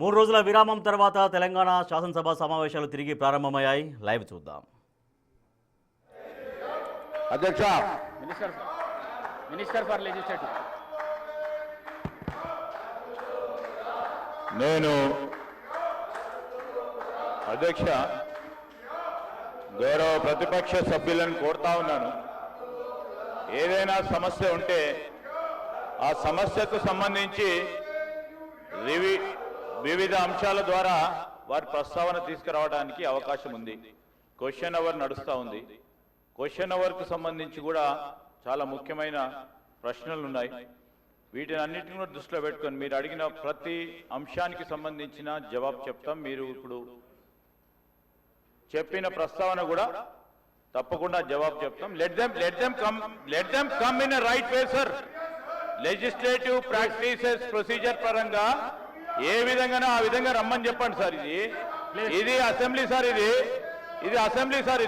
3 రోజుల విరామం తర్వాత తెలంగాణ శాసనసభ సమావేశాలు తిరిగి ప్రారంభమయ్యాయి. లైవ్ చూద్దాం. అధ్యక్ష, మినిస్టర్ ఫర్ లెజిస్లేటివ్. నేను అధ్యక్ష గౌరవ ప్రతిపక్ష సభ్యులను కోరుతా ఉన్నాను, ఏదైనా సమస్య ఉంటే ఆ సమస్యకు సంబంధించి వివిధ అంశాల ద్వారా వారి ప్రస్తావన తీసుకురావడానికి అవకాశం ఉంది. క్వశ్చన్ అవర్ నడుస్తూ ఉంది. క్వశ్చన్ అవర్కు సంబంధించి కూడా చాలా ముఖ్యమైన ప్రశ్నలు ఉన్నాయి. వీటిని అన్నింటినీ కూడా దృష్టిలో పెట్టుకొని మీరు అడిగిన ప్రతి అంశానికి సంబంధించిన జవాబు చెప్తాం. మీరు ఇప్పుడు చెప్పిన ప్రస్తావన కూడా తప్పకుండా జవాబు చెప్తాం. Let them come in right way sir. Legislative practices procedure పరంగా ఏ విధంగానో ఆ విధంగా రమ్మని చెప్పండి సార్. ఇది అసెంబ్లీ సార్, ఇది అసెంబ్లీ సార్.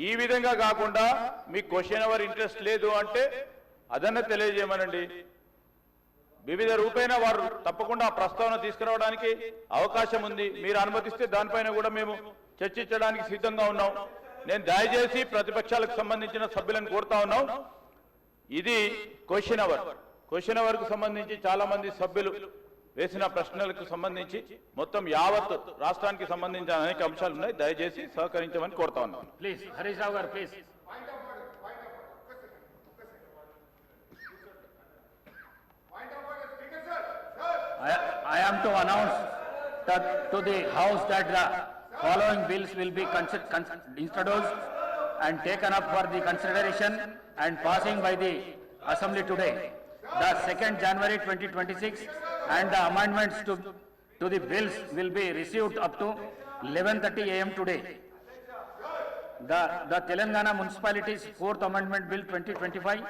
ఈ విధంగా కాకుండా మీకు క్వశ్చన్ అవర్ ఇంట్రెస్ట్ లేదు అంటే అదన్నా తెలియజేయమనండి. వివిధ రూపేణ వారు తప్పకుండా ఆ ప్రస్తావన తీసుకురావడానికి అవకాశం ఉంది. మీరు అనుమతిస్తే దానిపైన కూడా మేము చర్చించడానికి సిద్ధంగా ఉన్నాం. నేను దయచేసి ప్రతిపక్షాలకు సంబంధించిన సభ్యులను కోరుతా ఉన్నాం, ఇది క్వశ్చన్ అవర్. క్వశ్చన్ అవర్కు సంబంధించి చాలా మంది సభ్యులు వేసిన ప్రశ్నలకు సంబంధించి మొత్తం యావత్ రాష్ట్రానికి సంబంధించిన అనేక అంశాలు ఉన్నాయి. దయచేసి సహకరించమని కోరుతా ఉన్నాను. Please Harish Rao garu, please. I am to announce that to the House that the following bills will be introduced and taken up for the consideration and passing by the Assembly today. The 2nd January 2026 and the amendments to the bills will be received up to 11:30 a.m. today. The Telangana Municipalities 4th Amendment Bill 2025,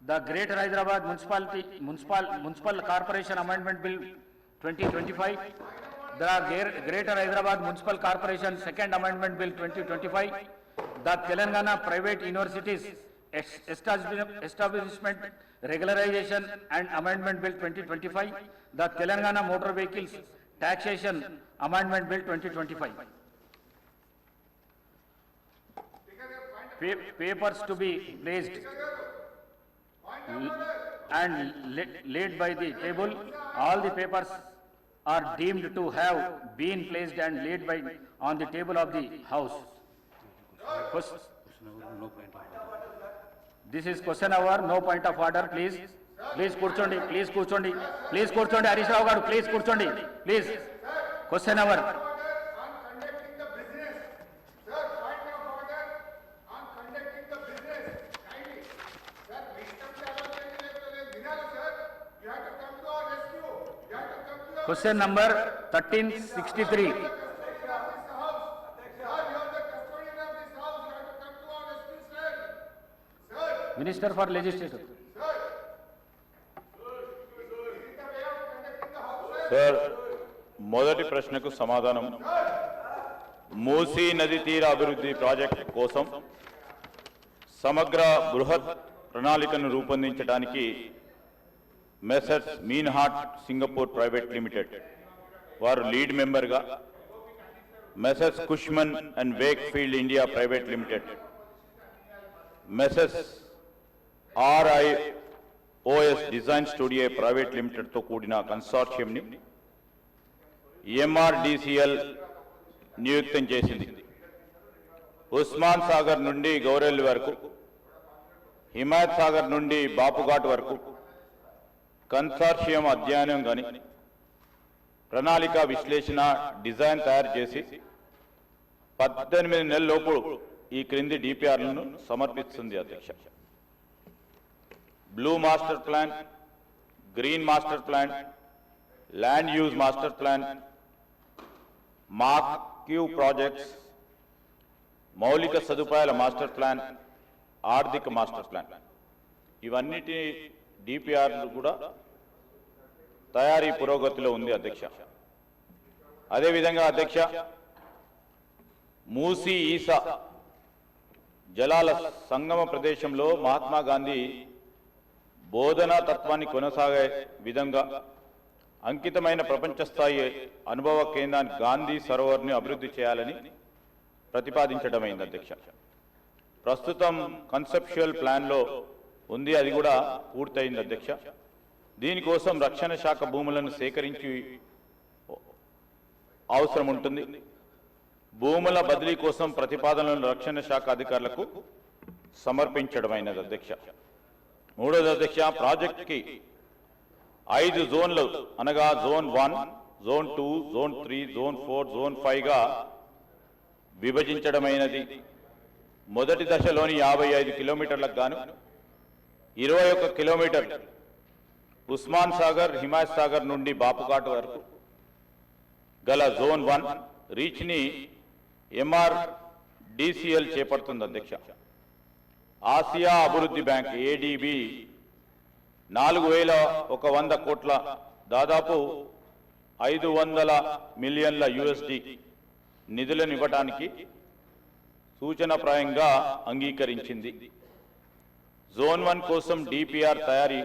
the Greater Hyderabad Municipal Corporation Amendment Bill 2025, the Greater Hyderabad Municipal Corporation 2nd Amendment Bill 2025, the Telangana Private Universities Establishment Regularization and Amendment Bill 2025, the Telangana Motor Vehicles Taxation Amendment Bill 2025. Papers to be placed and laid by the table. All the papers are deemed to have been placed and laid by on the table of the House. This is question hour, no point of order, please. Please కూర్చోండి, please కూర్చోండి, please కూర్చోండి. Harish Rao garu, please కూర్చోండి, please. Question hour. Question number 1363. Minister for Legislature. Sir, మొదటి ప్రశ్నకు సమాధానం. మూసీ నది తీర అభివృద్ధి ప్రాజెక్టు కోసం సమగ్ర బృహత్ ప్రణాళికను రూపొందించడానికి Messrs Meinhardt Singapore private limited వారు లీడ్ మెంబర్గా, Messrs Cushman and Wakefield India private limited, Messrs RIOS design studio private లిమిటెడ్తో కూడిన కన్సార్షియంని MRDCL నియుక్తం చేసింది. ఉస్మాన్ సాగర్ నుండి గౌరెల్లి వరకు, హిమాయత్ సాగర్ నుండి బాపుఘాట్ వరకు కన్సార్షియం అధ్యయనం కానీ ప్రణాళిక విశ్లేషణ డిజైన్ తయారు చేసి 18 నెలలలోపు ఈ క్రింది DPRలను సమర్పిస్తుంది. అధ్యక్ష, blue master plan, green master plan, land use master plan, marquee projects, మౌలిక సదుపాయాల మాస్టర్ ప్లాన్, ఆర్థిక మాస్టర్ ప్లాన్, ఇవన్నిటి DPRలు కూడా తయారీ పురోగతిలో ఉంది. అధ్యక్ష, అదేవిధంగా అధ్యక్ష, మూసీ ఈసా జలాల సంగమ ప్రదేశంలో మహాత్మా గాంధీ బోధనా తత్వాన్ని కొనసాగే విధంగా అంకితమైన ప్రపంచ స్థాయి అనుభవ కేంద్రాన్ని గాంధీ సరోవర్ని అభివృద్ధి చేయాలని ప్రతిపాదించడమైంది అధ్యక్ష. ప్రస్తుతం కన్సెప్చువల్ ప్లాన్లో ఉంది, అది కూడా పూర్తయింది అధ్యక్ష. దీనికోసం రక్షణ శాఖ భూములను సేకరించి అవసరం ఉంటుంది. భూముల బదిలీ కోసం ప్రతిపాదనలను రక్షణ శాఖ అధికారులకు సమర్పించడమైనది అధ్యక్ష. మూడోది అధ్యక్ష, ప్రాజెక్ట్కి 5 జోన్లు అనగా zone 1, zone 2, zone 3, zone 4, zone 5గా విభజించడమైనది. మొదటి దశలోని 55 కిలోమీటర్లకు గాను 21 కిలోమీటర్ ఉస్మాన్ సాగర్, హిమాయత్ సాగర్ నుండి బాపుఘాట్ వరకు గల జోన్ 1 రీచ్ని MRDCL చేపడుతుంది అధ్యక్ష. ఆసియా అభివృద్ధి బ్యాంక్ ADB 4100 కోట్ల దాదాపు 500 మిలియన్ల USD నిధులను ఇవ్వడానికి సూచనప్రాయంగా అంగీకరించింది. జోన్ 1 కోసం DPR తయారీ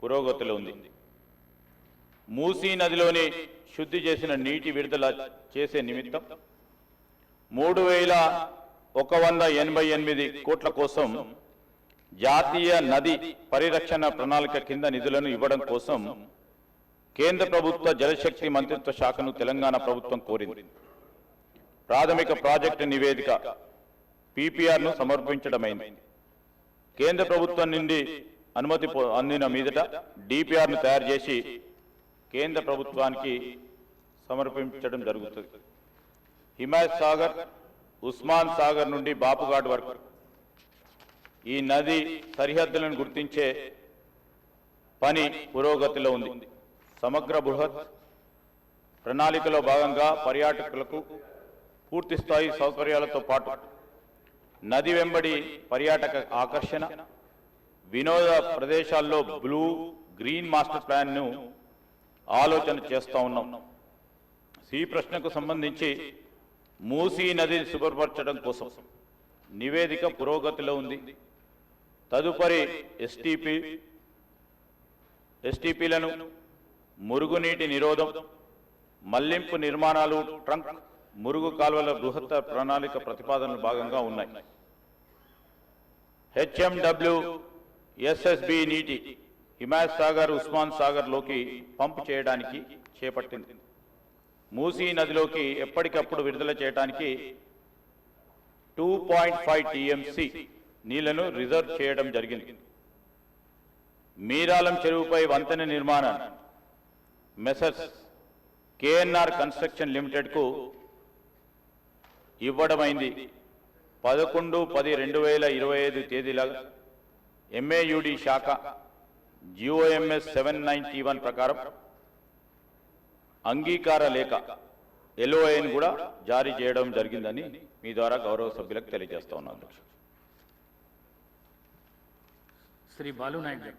పురోగతిలో ఉంది. మూసీ నదిలోని శుద్ధి చేసిన నీటి విడుదల చేసే నిమిత్తం 3188 కోట్ల కోసం జాతీయ నది పరిరక్షణ ప్రణాళిక కింద నిధులను ఇవ్వడం కోసం కేంద్ర ప్రభుత్వ జలశక్తి మంత్రిత్వ శాఖను తెలంగాణ ప్రభుత్వం కోరింది. ప్రాథమిక ప్రాజెక్టు నివేదిక PPRను సమర్పించడమైంది. కేంద్ర ప్రభుత్వం నుండి అనుమతి అందిన మీదట DPRను తయారు చేసి కేంద్ర ప్రభుత్వానికి సమర్పించడం జరుగుతుంది. హిమాయత్ సాగర్, ఉస్మాన్ సాగర్ నుండి బాపుఘాట్ వరకు ఈ నది సరిహద్దులను గుర్తించే పని పురోగతిలో ఉంది. సమగ్ర బృహత్ ప్రణాళికలో భాగంగా పర్యాటకులకు పూర్తిస్థాయి సౌకర్యాలతో పాటు నది వెంబడి పర్యాటక ఆకర్షణ, వినోద ప్రదేశాల్లో బ్లూ గ్రీన్ మాస్టర్ ప్లాన్ను ఆలోచన చేస్తూ ఉన్నాం. ఈ ప్రశ్నకు సంబంధించి మూసీ నదిని శుభ్రపరచడం కోసం నివేదిక పురోగతిలో ఉంది. తదుపరి STPలను మురుగునీటి నిరోధం, మళ్లింపు నిర్మాణాలు, ట్రంక్ మురుగు కాలువల బృహత్ ప్రణాళిక ప్రతిపాదనలు భాగంగా ఉన్నాయి. HMW SSB నీటి హిమాయత్ సాగర్, ఉస్మాన్ సాగర్లోకి పంప్ చేయడానికి చేపట్టింది. మూసీ నదిలోకి ఎప్పటికప్పుడు విడుదల చేయడానికి 2.5 TMC నీళ్లను రిజర్వ్ చేయడం జరిగింది. మీరాలం చెరువుపై వంతెన నిర్మాణాన్ని మెసర్స్ KNR కన్స్ట్రక్షన్ లిమిటెడ్కు ఇవ్వడమైంది. 11/10/2025 తేదీల MAUD శాఖ GOMS 791 ప్రకారం అంగీకార లేఖ LOAను కూడా జారీ చేయడం జరిగిందని మీ ద్వారా గౌరవ సభ్యులకు తెలియజేస్తా ఉన్నాను. శ్రీ బాలు నాయక్ గారు.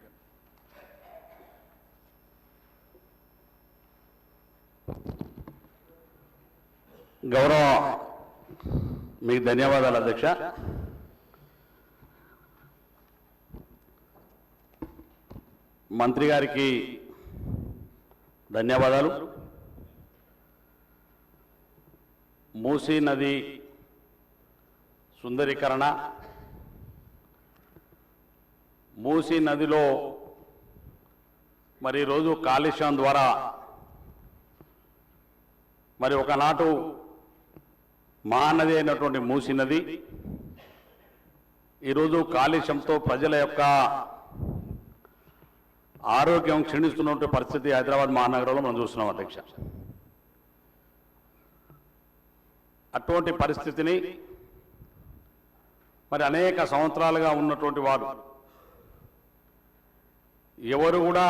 గౌరవ మీకు ధన్యవాదాలు అధ్యక్ష. మంత్రి గారికి ధన్యవాదాలు. మూసీ నది సుందరీకరణ, మూసీ నదిలో మరి ఈరోజు కాలుష్యం ద్వారా మరి ఒకనాటు మహానది అయినటువంటి మూసీ నది ఈరోజు కాలుష్యంతో ప్రజల యొక్క ఆరోగ్యం క్షీణిస్తున్నటువంటి పరిస్థితి హైదరాబాద్ మహానగరంలో మనం చూస్తున్నాం అధ్యక్ష. అటువంటి పరిస్థితిని మరి అనేక సంవత్సరాలుగా ఉన్నటువంటి వారు ఎవరు కూడా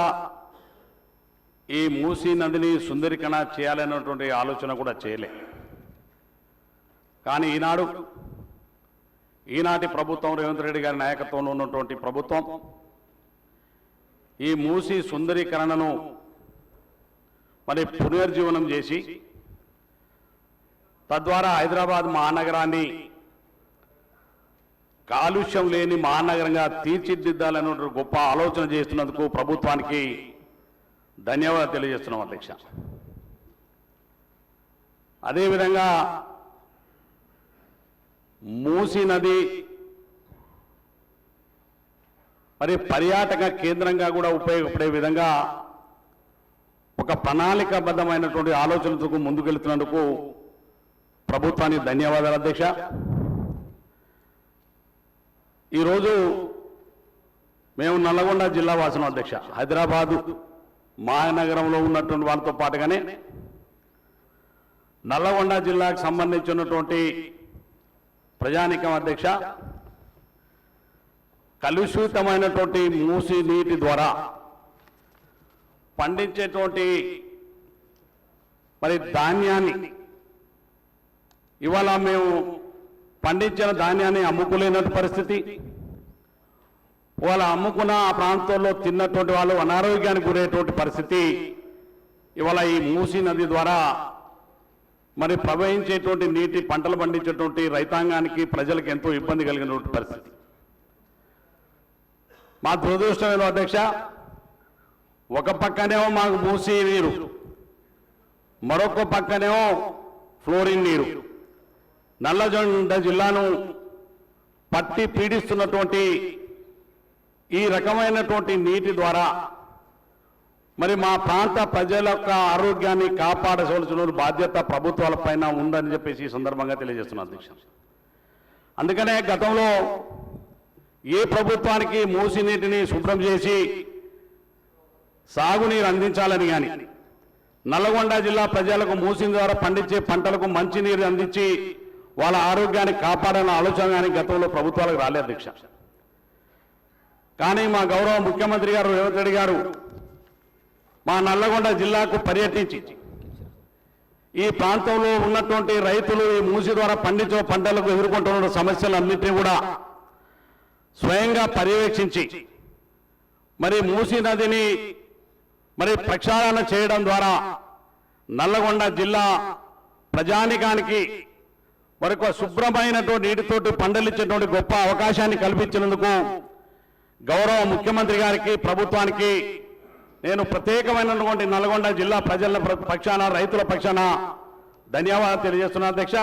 ఈ మూసీ నదిని సుందరీకరణ చేయాలనేటువంటి ఆలోచన కూడా చేయలే. కానీ ఈనాటి ప్రభుత్వం, రేవంత్ రెడ్డి గారి నాయకత్వంలో ఉన్నటువంటి ప్రభుత్వం ఈ మూసీ సుందరీకరణను మరి పునర్జీవనం చేసి తద్వారా హైదరాబాద్ మహానగరాన్ని కాలుష్యం లేని మహానగరంగా తీర్చిదిద్దాలనే గొప్ప ఆలోచన చేస్తున్నందుకు ప్రభుత్వానికి ధన్యవాదాలు తెలియజేస్తున్నాం అధ్యక్ష. అదేవిధంగా మూసీ నది మరి పర్యాటక కేంద్రంగా కూడా ఉపయోగపడే విధంగా ఒక ప్రణాళికాబద్ధమైనటువంటి ఆలోచనతో ముందుకెళ్తున్నందుకు ప్రభుత్వానికి ధన్యవాదాలు అధ్యక్ష. ఈరోజు మేము నల్లగొండ జిల్లా వాసులం అధ్యక్ష. హైదరాబాదు మహానగరంలో ఉన్నటువంటి వాళ్ళతో పాటుగానే నల్లగొండ జిల్లాకు సంబంధించినటువంటి ప్రజానీకం అధ్యక్ష, కలుషితమైనటువంటి మూసి నీటి ద్వారా పండించేటువంటి మరి ధాన్యాన్ని ఇవాళ మేము పండించిన ధాన్యాన్ని అమ్ముకోలేనటువంటి పరిస్థితి, వాళ్ళ అమ్ముకున్న ఆ ప్రాంతంలో తిన్నటువంటి వాళ్ళు అనారోగ్యానికి గురయ్యేటువంటి పరిస్థితి ఇవాళ ఈ మూసీ నది ద్వారా మరి ప్రవహించేటువంటి నీటి పంటలు పండించేటువంటి రైతాంగానికి ప్రజలకు ఎంతో ఇబ్బంది కలిగినటువంటి పరిస్థితి. మా దురదృష్టమైన అధ్యక్ష, ఒక పక్కనేమో మాకు మూసీ నీరు, మరొక పక్కనేమో ఫ్లోరిన్ నీరు నల్లగొండ జిల్లాను పట్టి పీడిస్తున్నటువంటి ఈ రకమైనటువంటి నీటి ద్వారా మరి మా ప్రాంత ప్రజల యొక్క ఆరోగ్యాన్ని కాపాడవలసిన బాధ్యత ప్రభుత్వాలపైన ఉందని చెప్పేసి ఈ సందర్భంగా తెలియజేస్తున్నాను అధ్యక్ష. అందుకనే గతంలో ఏ ప్రభుత్వానికి మూసి నీటిని శుభ్రం చేసి సాగునీరు అందించాలని కానీ నల్లగొండ జిల్లా ప్రజలకు మూసి ద్వారా పండించే పంటలకు మంచినీరు అందించి వాళ్ళ ఆరోగ్యాన్ని కాపాడాలన్న ఆలోచన కానీ గతంలో ప్రభుత్వాలకు రాలేదు అధ్యక్ష. కానీ మా గౌరవ ముఖ్యమంత్రి గారు రేవంత్ రెడ్డి గారు మా నల్లగొండ జిల్లాకు పర్యటించి ఈ ప్రాంతంలో ఉన్నటువంటి రైతులు ఈ మూసి ద్వారా పండించే పంటలకు ఎదుర్కొంటున్న సమస్యలన్నింటినీ కూడా స్వయంగా పర్యవేక్షించి మరి మూసీ నదిని మరి ప్రక్షాళన చేయడం ద్వారా నల్లగొండ జిల్లా ప్రజానికానికి మరొక శుభ్రమైనటువంటి నీటితోటి పంటలిచ్చేటువంటి గొప్ప అవకాశాన్ని కల్పించినందుకు గౌరవ ముఖ్యమంత్రి గారికి ప్రభుత్వానికి నేను ప్రత్యేకమైనటువంటి నల్గొండ జిల్లా ప్రజల పక్షాన రైతుల పక్షాన ధన్యవాదాలు తెలియజేస్తున్నాను అధ్యక్ష.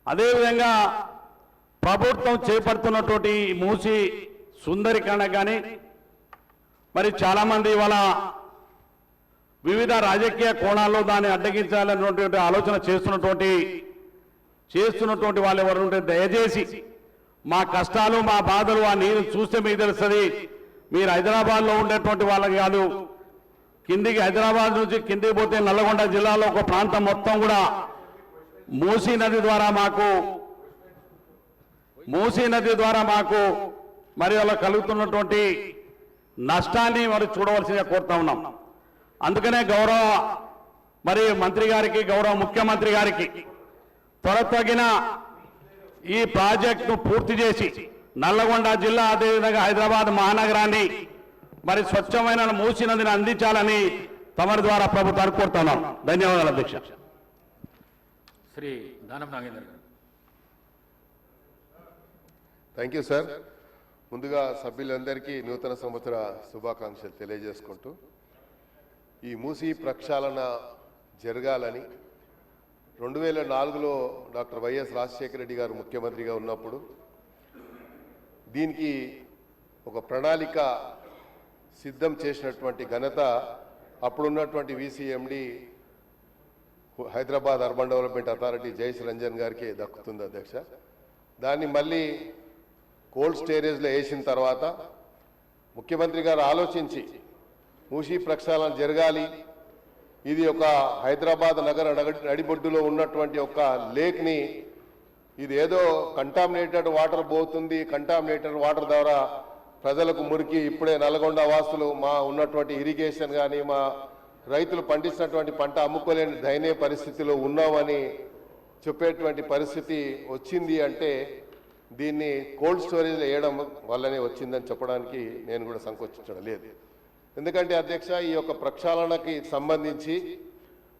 అదేవిధంగా ప్రభుత్వం చేపడుతున్నటువంటి మూసి సుందరీకరణ కానీ మరి చాలామంది ఇవాళ వివిధ రాజకీయ కోణాల్లో దాన్ని అడ్డగించాలన్నటువంటి ఆలోచన చేస్తున్నటువంటి వాళ్ళు ఎవరు ఉంటే దయచేసి మా కష్టాలు మా బాధలు ఆ నీరు చూస్తే మీకు తెలుస్తుంది. మీరు హైదరాబాద్లో ఉండేటువంటి వాళ్ళకి కాదు, కిందికి హైదరాబాద్ నుంచి కిందికి పోతే నల్లగొండ జిల్లాలో ఒక ప్రాంతం మొత్తం కూడా మూసీ నది ద్వారా మాకు మరి అలా కలుగుతున్నటువంటి నష్టాన్ని మరి చూడవలసిందిగా కోరుతా ఉన్నాం. అందుకనే గౌరవ మరి మంత్రి గారికి గౌరవ ముఖ్యమంత్రి గారికి త్వరతగిన ఈ ప్రాజెక్టును పూర్తి చేసి నల్లగొండ జిల్లా అదేవిధంగా హైదరాబాద్ మహానగరాన్ని మరి స్వచ్ఛమైన మూసీ నదిని అందించాలని తమరి ద్వారా ప్రభుత్వాన్ని కోరుతున్నాం. ధన్యవాదాలు అధ్యక్ష. శ్రీ దానం నాగేందర్ గారు. Thank you sir. ముందుగా సభ్యులందరికీ నూతన సంవత్సర శుభాకాంక్షలు తెలియజేసుకుంటూ ఈ మూసీ ప్రక్షాళన జరగాలని 2004లో డాక్టర్ వైఎస్ రాజశేఖర రెడ్డి గారు ముఖ్యమంత్రిగా ఉన్నప్పుడు దీనికి ఒక ప్రణాళిక సిద్ధం చేసినటువంటి ఘనత అప్పుడున్నటువంటి VCMD Hyderabad urban development authority Jayesh Ranjan గారికి దక్కుతుంది అధ్యక్ష. దాన్ని మళ్ళీ కోల్డ్ స్టోరేజ్లో వేసిన తర్వాత ముఖ్యమంత్రి గారు ఆలోచించి మూసీ ప్రక్షాళన జరగాలి, ఇది ఒక హైదరాబాద్ నగర నడిబొడ్డులో ఉన్నటువంటి ఒక లేక్ని ఇది ఏదో కంటామినేటెడ్ వాటర్ పోతుంది, కంటామినేటెడ్ వాటర్ ద్వారా ప్రజలకు మురికి ఇప్పుడే నల్గొండ వాసులు మా ఉన్నటువంటి ఇరిగేషన్ కానీ మా రైతులు పండించినటువంటి పంట అమ్ముకోలేని దయనీయ పరిస్థితిలో ఉన్నామని చెప్పేటువంటి పరిస్థితి వచ్చింది. అంటే దీన్ని కోల్డ్ స్టోరేజ్లో వేయడం వల్లనే వచ్చిందని చెప్పడానికి నేను కూడా సంకోచించడం లేదు. ఎందుకంటే అధ్యక్ష, ఈ యొక్క ప్రక్షాళనకి సంబంధించి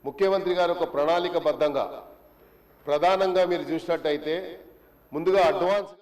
ముఖ్యమంత్రి గారు ఒక ప్రణాళికబద్ధంగా ప్రధానంగా మీరు చూసినట్టయితే ముందుగా అడ్వాన్స్